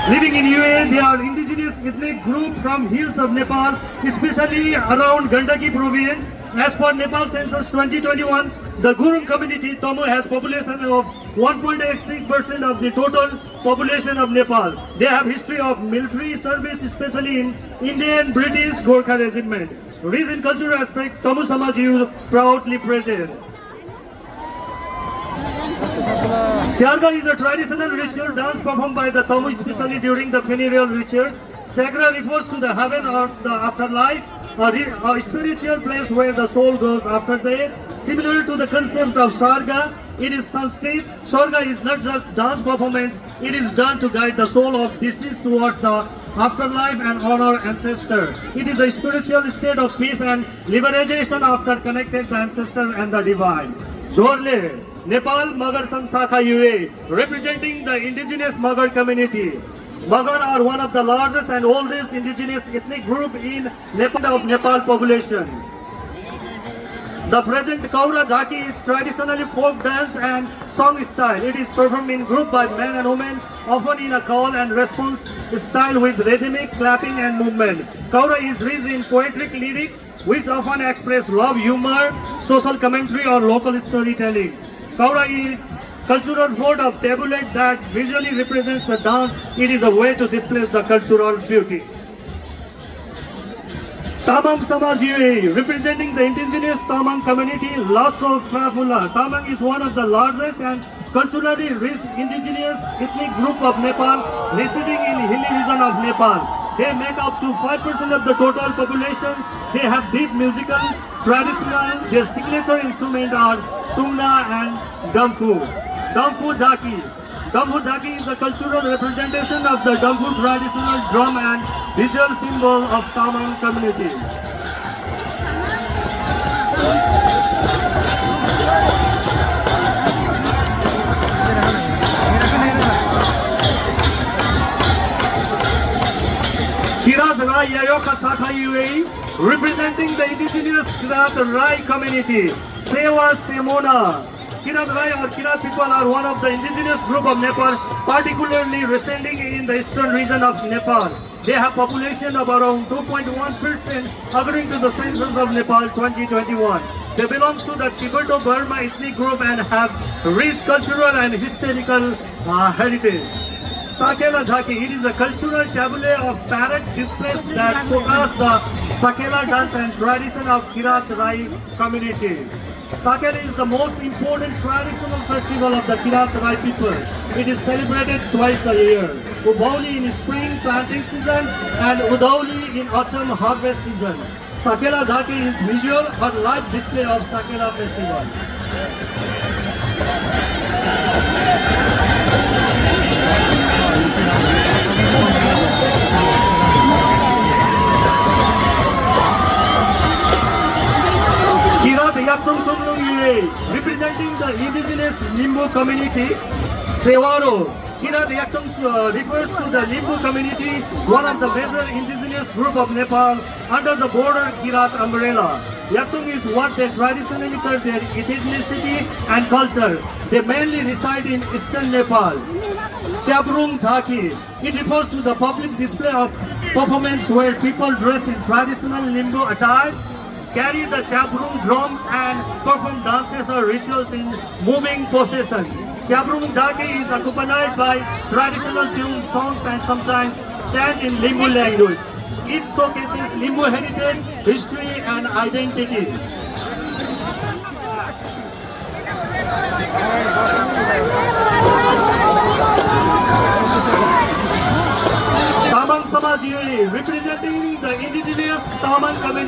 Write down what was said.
living in UAE. They are indigenous ethnic group from hills of Nepal, especially around Gandaki province. As per Nepal Census 2021, the Gurung community, Tamu, has population of 1.83% of the total population of Nepal. They have history of military service, especially in Indian, British, Gorkha regiment. Rich in cultural aspect, Tamu Samaj is proudly present. Siarga is a traditional ritual dance performed by the Tamu, especially during the funeral rituals. Sagra refers to the heaven or the afterlife, a spiritual place where the soul goes after death. Similar to the concept of Sarga, it is Sanskrit. Sarga is not just dance performance, it is done to guide the soul of deceased towards the afterlife and honor ancestor. It is a spiritual state of peace and liberation after connected the ancestor and the divine. Jorle, Nepal Magar Samsakha UA, representing the indigenous Magar community. Magar are one of the largest and oldest indigenous ethnic group in Nepal population. The present Kaura Jhaki is traditionally folk dance and song style. It is performed in group by men and women, often in a call and response style with rhythmic clapping and movement. Kaura is rich in poetic lyrics, which often express love, humor, social commentary, or local storytelling. Kaura is cultural form of tablet that visually represents the dance. It is a way to display the cultural beauty. Tamang Samaj UAE, representing the indigenous Tamang community, Lasso Fafula. Tamang is one of the largest and culturally rich indigenous ethnic group of Nepal, residing in hilly region of Nepal. They make up to 5% of the total population. They have deep musical, traditional, their signature instruments are Tungna and Damfu. Damfu Jhaki. Damfu Jhaki is a cultural representation of the Damfu traditional drum and visual symbol of Tamang community. Kirat Rai Yayoka Sakha UAE, representing the indigenous Kirat Rai community. Sewa Semona. Kirat Rai or Kirat people are one of the indigenous group of Nepal, particularly residing in the eastern region of Nepal. They have population of around 2.1% according to the census of Nepal 2021. They belong to the Tibeto-Burma ethnic group and have rich cultural and historical heritage. Sakela Jhaki, it is a cultural tableau of parrot displays that focus the Sakela dance and tradition of Kirat Rai community. Sakela is the most important traditional festival of the Kirat Rai people. It is celebrated twice a year. Ubauli in spring planting season and Udauli in autumn harvest season. Sakela Jhaki is visual or live display of Sakela festival. Kirat Yaktung Sumlung UA, representing the indigenous Limbu community, Sewaro. Kirat Yaktung refers to the Limbu community, one of the major indigenous group of Nepal under the border Kirat umbrella. Yaktung is what they traditionally call their ethnicity and culture. They mainly reside in eastern Nepal. Chabrung Jhaki, it refers to the public display of performance where people dressed in traditional Limbu attire carry the Chabrung drum and perform dances or rituals in moving procession. Chabrung Jhaki is accompanied by traditional tunes, songs and sometimes chant in Limbu language. It showcases Limbu heritage, history and identity. Tamang Samaj UAE, representing the indigenous Tamang community.